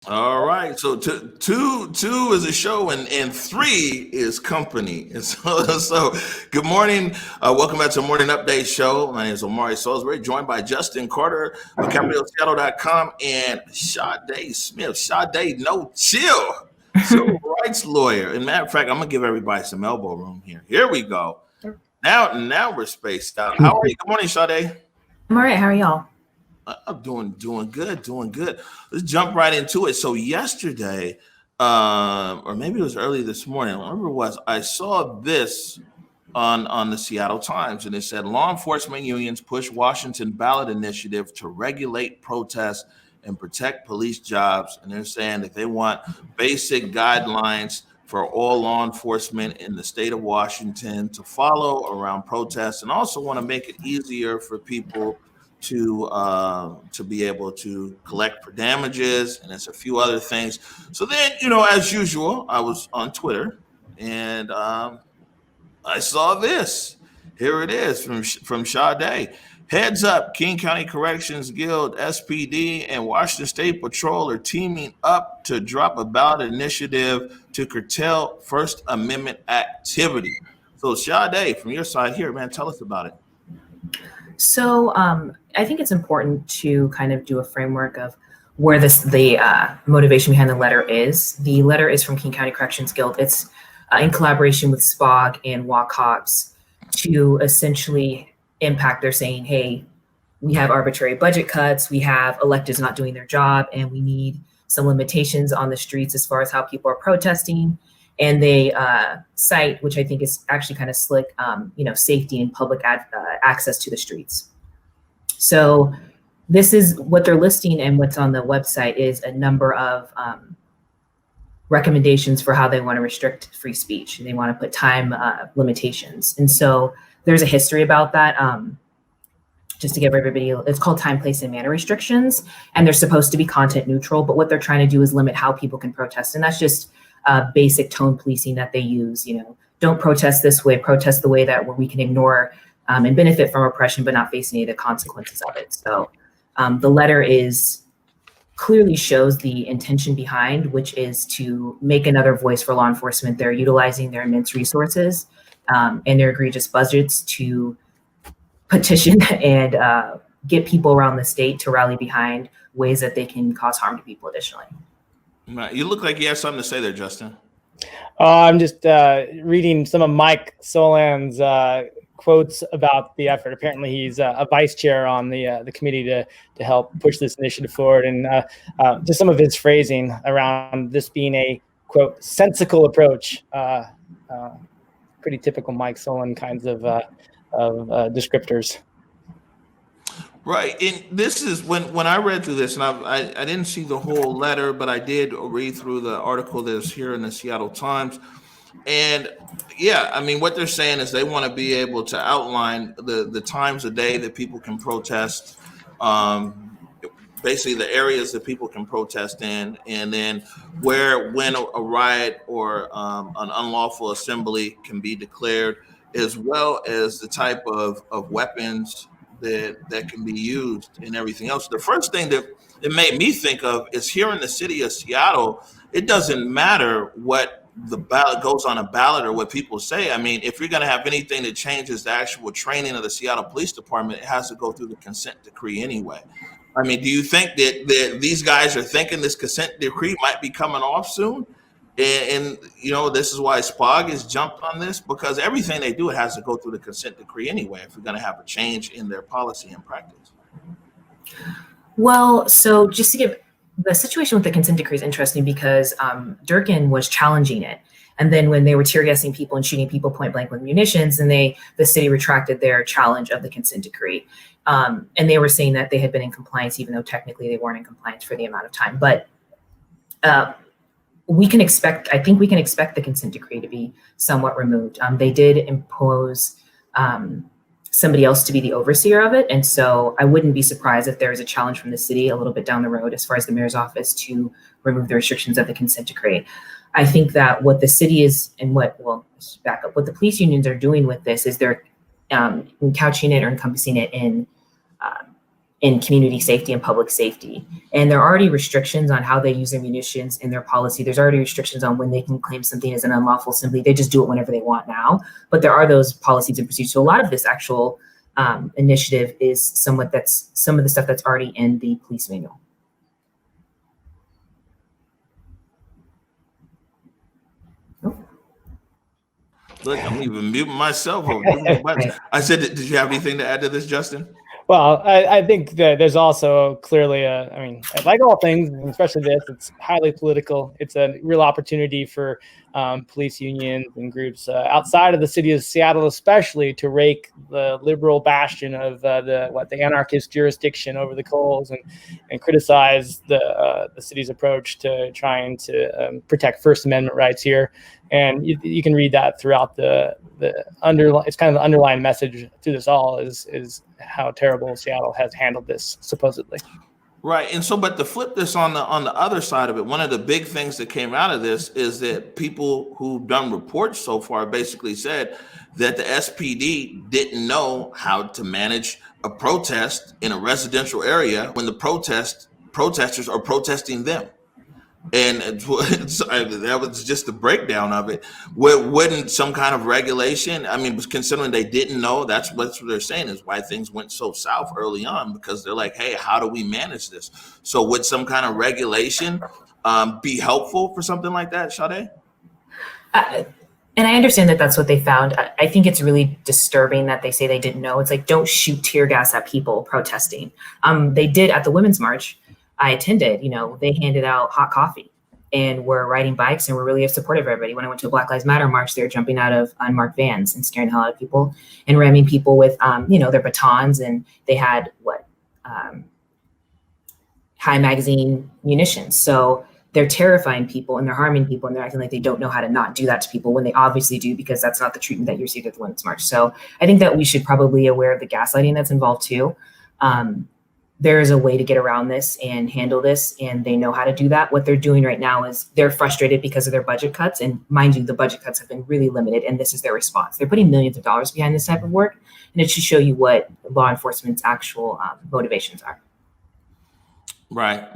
All right. So two is a show, and three is company. And so good morning. Welcome back to the Morning Update Show. My name is Omari Salisbury, joined by Justin Carter of CapitolSeattle.com and Sade Smith. Sade, no chill. Civil rights lawyer. And matter of fact, I'm gonna give everybody some elbow room here. Here we go. Now we're spaced out. How are you? Good morning, Sade. I'm all right. How are y'all? I'm doing good. Let's jump right into it. So yesterday, or maybe it was early this morning, whatever it was, I saw this on the Seattle Times, and it said law enforcement unions push Washington ballot initiative to regulate protests and protect police jobs. And they're saying that they want basic guidelines for all law enforcement in the state of Washington to follow around protests, and also want to make it easier for people to be able to collect for damages, and it's a few other things. So then, as usual, I was on Twitter, and I saw this. Here it is from Sade. Heads up, King County Corrections Guild, SPD, and Washington State Patrol are teaming up to drop a ballot initiative to curtail First Amendment activity. So Sade, from your side here, man, tell us about it. So I think it's important to kind of do a framework of where the motivation behind the letter is. The letter is from King County Corrections Guild. It's in collaboration with SPOG and WAC Cops to essentially impact. They're saying, hey, we have arbitrary budget cuts, we have electeds not doing their job, and we need some limitations on the streets as far as how people are protesting. And they cite, which I think is actually kind of slick, safety and public access to the streets. So this is what they're listing, and what's on the website is a number of recommendations for how they want to restrict free speech. And they want to put time limitations. And so there's a history about that. Just to give everybody, it's called time, place, and manner restrictions. And they're supposed to be content neutral, but what they're trying to do is limit how people can protest. And that's just basic tone policing that they use. Don't protest this way, protest the way that where we can ignore and benefit from oppression, but not face any of the consequences of it. So the letter clearly shows the intention behind, which is to make another voice for law enforcement. They're utilizing their immense resources and their egregious budgets to petition and get people around the state to rally behind ways that they can cause harm to people additionally. You look like you have something to say there, Justin. I'm just reading some of Mike Solan's quotes about the effort. Apparently, he's a vice chair on the committee to help push this initiative forward, and just some of his phrasing around this being a quote sensical approach. Pretty typical Mike Solan kinds of descriptors. Right, and this is when I read through this, and I didn't see the whole letter, but I did read through the article that's here in the Seattle Times, and yeah, I mean what they're saying is they want to be able to outline the times a day that people can protest, basically the areas that people can protest in, and then when a riot or an unlawful assembly can be declared, as well as the type of weapons that can be used and everything else. The first thing that it made me think of is here in the city of Seattle, it doesn't matter what the ballot goes on a ballot or what people say. I mean, if you're going to have anything that changes the actual training of the Seattle Police Department, it has to go through the consent decree anyway. I mean, do you think that these guys are thinking this consent decree might be coming off soon? And this is why SPOG has jumped on this, because everything they do, it has to go through the consent decree anyway if we're going to have a change in their policy and practice. Well, so just to give the situation with the consent decree is interesting because Durkin was challenging it. And then when they were tear gassing people and shooting people point blank with munitions, and the city retracted their challenge of the consent decree. And they were saying that they had been in compliance, even though technically they weren't in compliance for the amount of time. But I think we can expect the consent decree to be somewhat removed. They did impose somebody else to be the overseer of it. And so I wouldn't be surprised if there is a challenge from the city a little bit down the road as far as the mayor's office to remove the restrictions of the consent decree. I think that what the city is and what the police unions are doing with this is they're couching it or encompassing it in in community safety and public safety. And there are already restrictions on how they use their munitions in their policy. There's already restrictions on when they can claim something as an unlawful assembly. They just do it whenever they want now. But there are those policies and procedures. So a lot of this actual initiative is some of the stuff that's already in the police manual. Look, I'm even muting myself. I said, did you have anything to add to this, Justin? Well, I think that there's also clearly like all things, especially this, it's highly political. It's a real opportunity for police unions and groups outside of the city of Seattle, especially, to rake the liberal bastion of the anarchist jurisdiction over the coals and criticize the city's approach to trying to protect First Amendment rights here. And you can read that throughout it's kind of the underlying message through this all is how terrible Seattle has handled this, supposedly. Right. And so, but to flip this on the other side of it, one of the big things that came out of this is that people who've done reports so far basically said that the SPD didn't know how to manage a protest in a residential area when the protesters are protesting them. And that was just the breakdown of it. Wouldn't some kind of regulation? I mean, considering they didn't know, that's what they're saying is why things went so south early on, because they're like, hey, how do we manage this? So would some kind of regulation be helpful for something like that, Sade? And I understand that that's what they found. I think it's really disturbing that they say they didn't know. It's like, don't shoot tear gas at people protesting. They did at the Women's March. I attended, they handed out hot coffee and were riding bikes and were really supportive of everybody. When I went to a Black Lives Matter march, they were jumping out of unmarked vans and scaring the hell out of people and ramming people with, their batons. And they had high magazine munitions. So they're terrifying people and they're harming people and they're acting like they don't know how to not do that to people when they obviously do, because that's not the treatment that you received at the Women's March. So I think that we should probably be aware of the gaslighting that's involved too. There is a way to get around this and handle this, and they know how to do that. What they're doing right now is they're frustrated because of their budget cuts. And mind you, the budget cuts have been really limited, and this is their response. They're putting millions of dollars behind this type of work, and it should show you what law enforcement's actual motivations are. Right.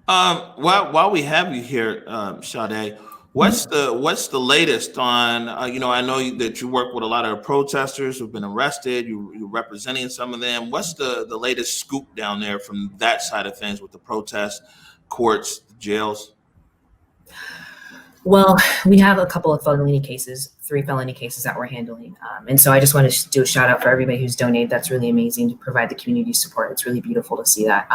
While we have you here, Sade, what's the latest on, I know that you work with a lot of protesters who've been arrested, you're representing some of them. What's the latest scoop down there from that side of things with the protest, courts, jails? Well, we have a couple of 3 felony cases that we're handling. And so I just want to do a shout out for everybody who's donated. That's really amazing to provide the community support. It's really beautiful to see that.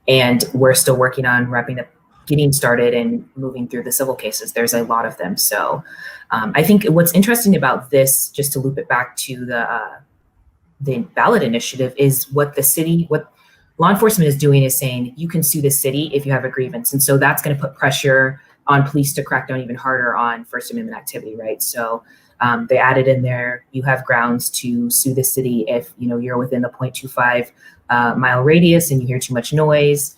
And we're still working on wrapping up, getting started and moving through the civil cases. There's a lot of them. So I think what's interesting about this, just to loop it back to the ballot initiative, is what law enforcement is doing is saying, you can sue the city if you have a grievance. And so that's going to put pressure on police to crack down even harder on First Amendment activity, right? So they added in there, you have grounds to sue the city if you're within a 0.25 mile radius and you hear too much noise.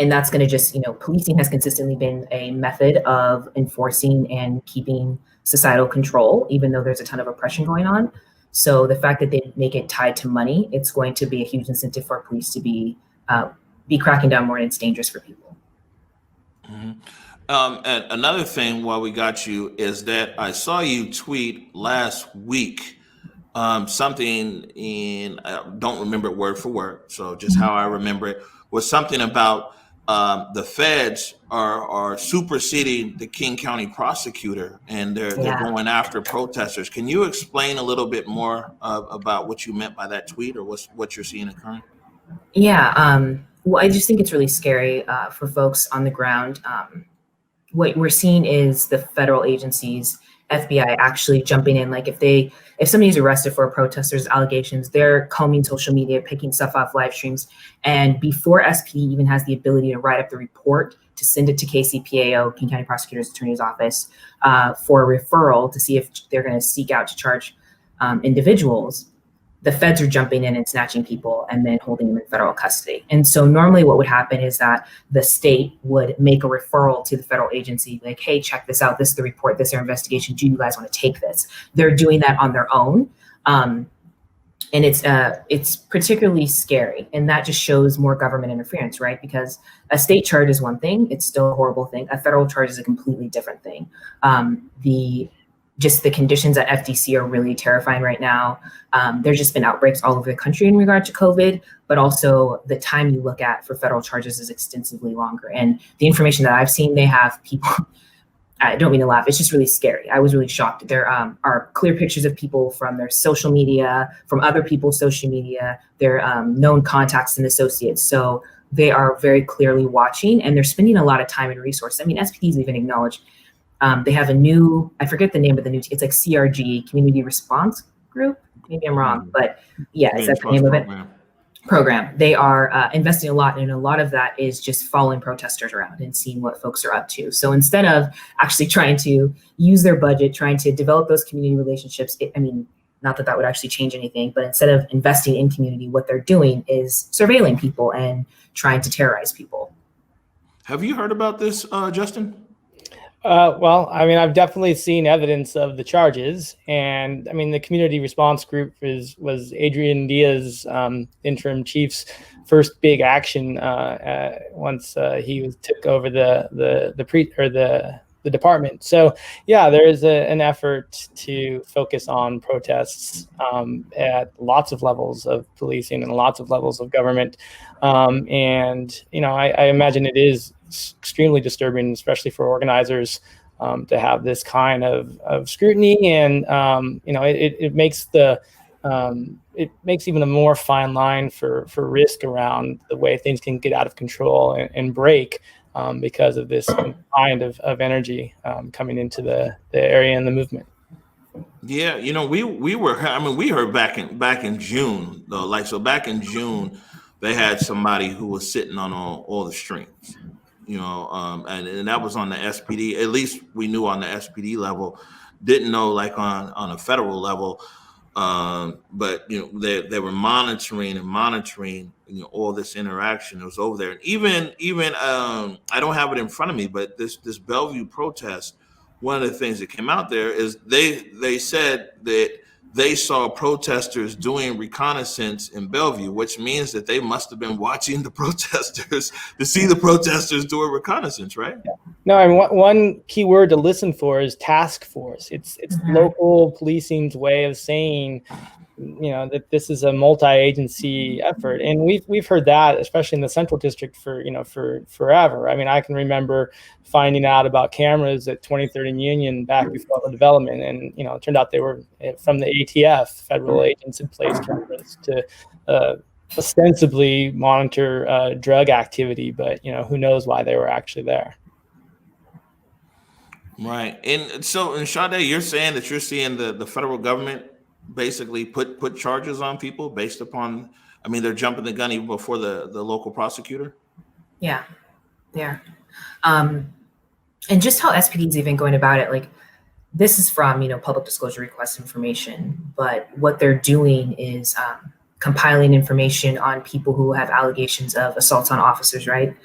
And that's going to just, policing has consistently been a method of enforcing and keeping societal control, even though there's a ton of oppression going on. So the fact that they make it tied to money, it's going to be a huge incentive for police to be cracking down more, and it's dangerous for people. Mm-hmm. And another thing while we got you is that I saw you tweet last week something I don't remember it word for word, so just how I remember it was something about the feds are superseding the King County prosecutor, and they're going after protesters. Can you explain a little bit more about what you meant by that tweet, or what you're seeing occurring? Yeah, well, I just think it's really scary for folks on the ground. What we're seeing is the federal agencies, FBI, actually jumping in. Like if somebody's arrested for a protester's allegations, they're combing social media, picking stuff off live streams. And before SPD even has the ability to write up the report, to send it to KCPAO, King County Prosecutor's Attorney's Office, for a referral to see if they're going to seek out to charge individuals, the feds are jumping in and snatching people and then holding them in federal custody. And so normally what would happen is that the state would make a referral to the federal agency, like, hey, check this out. This is the report. This is our investigation. Do you guys want to take this? They're doing that on their own. And it's particularly scary, and that just shows more government interference, right? Because a state charge is one thing; it's still a horrible thing. A federal charge is a completely different thing. The conditions at FDC are really terrifying right now. There's just been outbreaks all over the country in regard to COVID, but also the time you look at for federal charges is extensively longer. And the information that I've seen, they have people. I don't mean to laugh. It's just really scary. I was really shocked. There are clear pictures of people from their social media, from other people's social media, their known contacts and associates. So they are very clearly watching, and they're spending a lot of time and resources. I mean, SPD's even acknowledged they have a new, I forget the name of the new, it's like CRG, Community Response Group. Maybe I'm wrong, but yeah, is that the name of it? Program. They are investing a lot, and a lot of that is just following protesters around and seeing what folks are up to. So instead of actually trying to use their budget, trying to develop those community relationships, I mean, not that that would actually change anything, but instead of investing in community, what they're doing is surveilling people and trying to terrorize people. Have you heard about this, Justin? Well, I mean, I've definitely seen evidence of the charges, and I mean, the community response group was Adrian Diaz, interim chief's first big action once he took over the department. So yeah, there is an effort to focus on protests at lots of levels of policing and lots of levels of government, and you know, I imagine it is extremely disturbing, especially for organizers, to have this kind of scrutiny, and you know, it makes even a more fine line for risk around the way things can get out of control and break because of this kind of energy coming into the area and the movement. Yeah, you know, we heard back in June though, back in June, they had somebody who was sitting on all the strings. You know, and that was on the SPD. At least we knew on the SPD level. Didn't know like on a federal level. But you know, they were monitoring, you know, all this interaction that was over there. And even I don't have it in front of me, but this Bellevue protest, one of the things that came out there is they said that they saw protesters doing reconnaissance in Bellevue, which means that they must have been watching the protesters to see the protesters doing reconnaissance, right? Yeah. No, I mean, one key word to listen for is task force. It's local policing's way of saying, you know, that this is a multi-agency effort, and we've heard that, especially in the Central District, for forever. I mean, I can remember finding out about cameras at 23rd and Union back before the development, and you know, it turned out they were from the ATF. Federal agents had placed cameras to ostensibly monitor drug activity, but you know, who knows why they were actually there. Right, and Sade, you're saying that you're seeing the federal government basically put charges on people based upon, I mean, they're jumping the gun even before the local prosecutor. Yeah. And just how SPD is even going about it, like this is from, you know, public disclosure request information, but what they're doing is compiling information on people who have allegations of assaults on officers, right?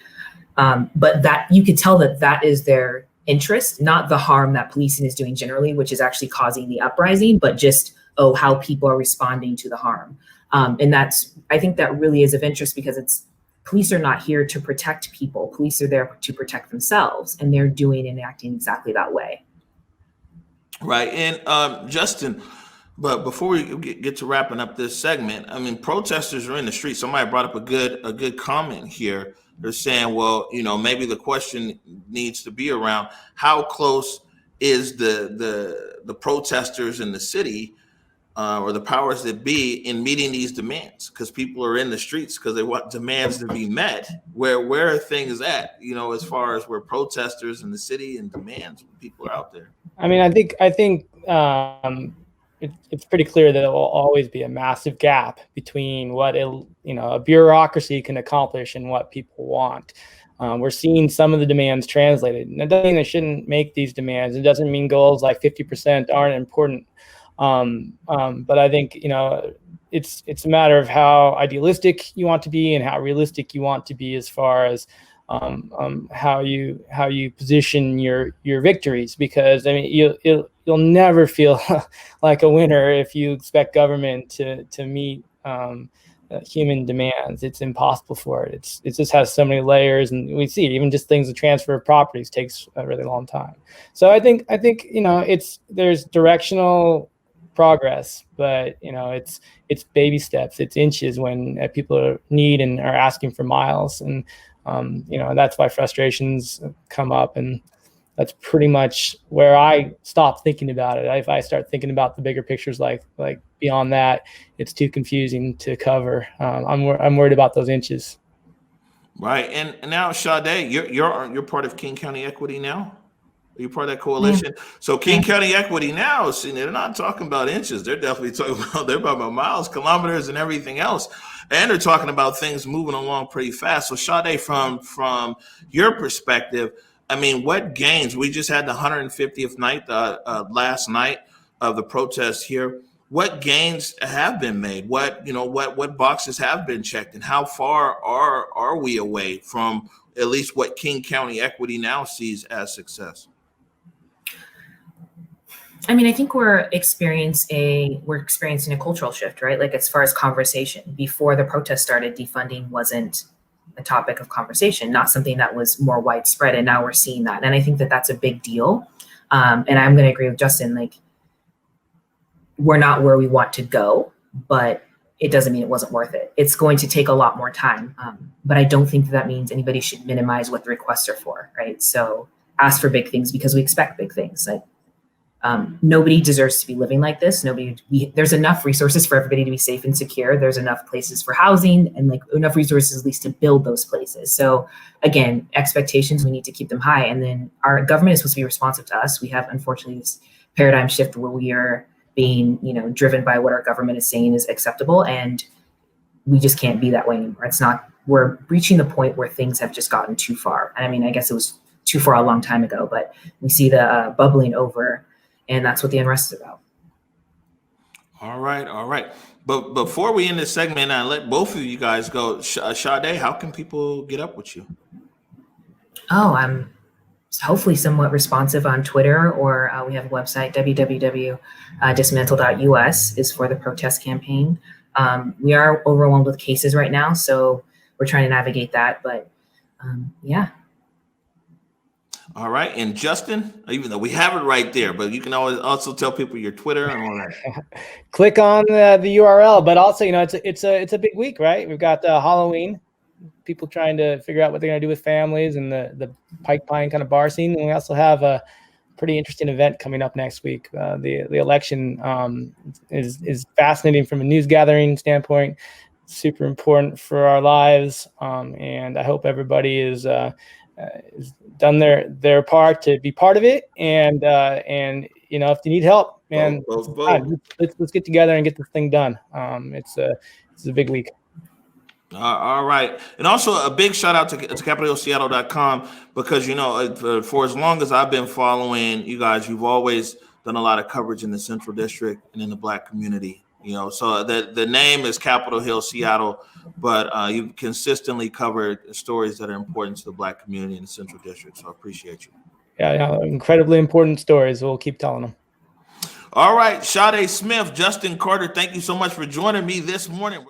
But that you could tell that is their interest, not the harm that policing is doing generally, which is actually causing the uprising, but just how people are responding to the harm. And I think that really is of interest, because police are not here to protect people. Police are there to protect themselves, and they're doing and acting exactly that way. Right. And Justin, but before we get to wrapping up this segment, I mean, protesters are in the street. Somebody brought up a good comment here. They're saying, well, you know, maybe the question needs to be around how close is the protesters in the city or the powers that be in meeting these demands, because people are in the streets because they want demands to be met. Where are things at, you know, as far as where protesters in the city and demands when people are out there? I mean, I think it's pretty clear that it will always be a massive gap between what a bureaucracy can accomplish and what people want. We're seeing some of the demands translated, and it doesn't mean they shouldn't make these demands. It doesn't mean goals like 50% aren't important. But I think, you know, it's a matter of how idealistic you want to be and how realistic you want to be as far as how you position your victories. Because I mean, you'll you'll never feel like a winner if you expect government to meet human demands. It's impossible for it. It just has so many layers, and we see even just things, the transfer of properties takes a really long time. So I think there's directional progress, but it's baby steps, it's inches when people need and are asking for miles, and that's why frustrations come up, and that's pretty much where I stop thinking about it. If I start thinking about the bigger pictures, like beyond that, it's too confusing to cover. I'm worried about those inches. Right, and now Sade, you're part of King County Equity now. Are you part of that coalition? Yeah. So King County Equity now, see, they're not talking about inches. They're definitely talking about miles, kilometers, and everything else. And they're talking about things moving along pretty fast. So Sade, from your perspective, I mean, what gains? We just had the 150th night last night of the protest here. What gains have been made? What boxes have been checked, and how far are we away from at least what King County Equity now sees as success? I mean, I think we're experiencing a cultural shift, right? Like, as far as conversation, before the protest started, defunding wasn't a topic of conversation, not something that was more widespread. And now we're seeing that. And I think that that's a big deal. And I'm going to agree with Justin, like, we're not where we want to go, but it doesn't mean it wasn't worth it. It's going to take a lot more time. But I don't think that means anybody should minimize what the requests are for, right? So ask for big things because we expect big things. Like, nobody deserves to be living like this. There's enough resources for everybody to be safe and secure. There's enough places for housing and like enough resources at least to build those places. So again, expectations, we need to keep them high. And then our government is supposed to be responsive to us. We have, unfortunately, this paradigm shift where we are being, driven by what our government is saying is acceptable. And we just can't be that way anymore. We're reaching the point where things have just gotten too far. And I mean, I guess it was too far a long time ago, but we see the bubbling over. And that's what the unrest is about. All right. But before we end this segment, I let both of you guys go. Sade, how can people get up with you? Oh, I'm hopefully somewhat responsive on Twitter, or we have a website, www.dismantle.us is for the protest campaign. We are overwhelmed with cases right now, so we're trying to navigate that. But yeah. All right, and Justin, even though we have it right there, but you can always also tell people your Twitter and all that. Click on the URL, but also, it's a big week, right? We've got Halloween, people trying to figure out what they're going to do with families, and the Pike Pine kind of bar scene. And we also have a pretty interesting event coming up next week. The election is fascinating from a news gathering standpoint, super important for our lives, and I hope everybody is done their part to be part of it, and if you need help, man, let's get together and get this thing done. It's a big week. All right, and also a big shout out to CapitolHillSeattle.com, because for as long as I've been following you guys, you've always done a lot of coverage in the Central District and in the Black community. So the name is Capitol Hill Seattle, but you've consistently covered stories that are important to the Black community in the Central District. So I appreciate you. Yeah, incredibly important stories. We'll keep telling them. All right, Sade Smith, Justin Carter, thank you so much for joining me this morning.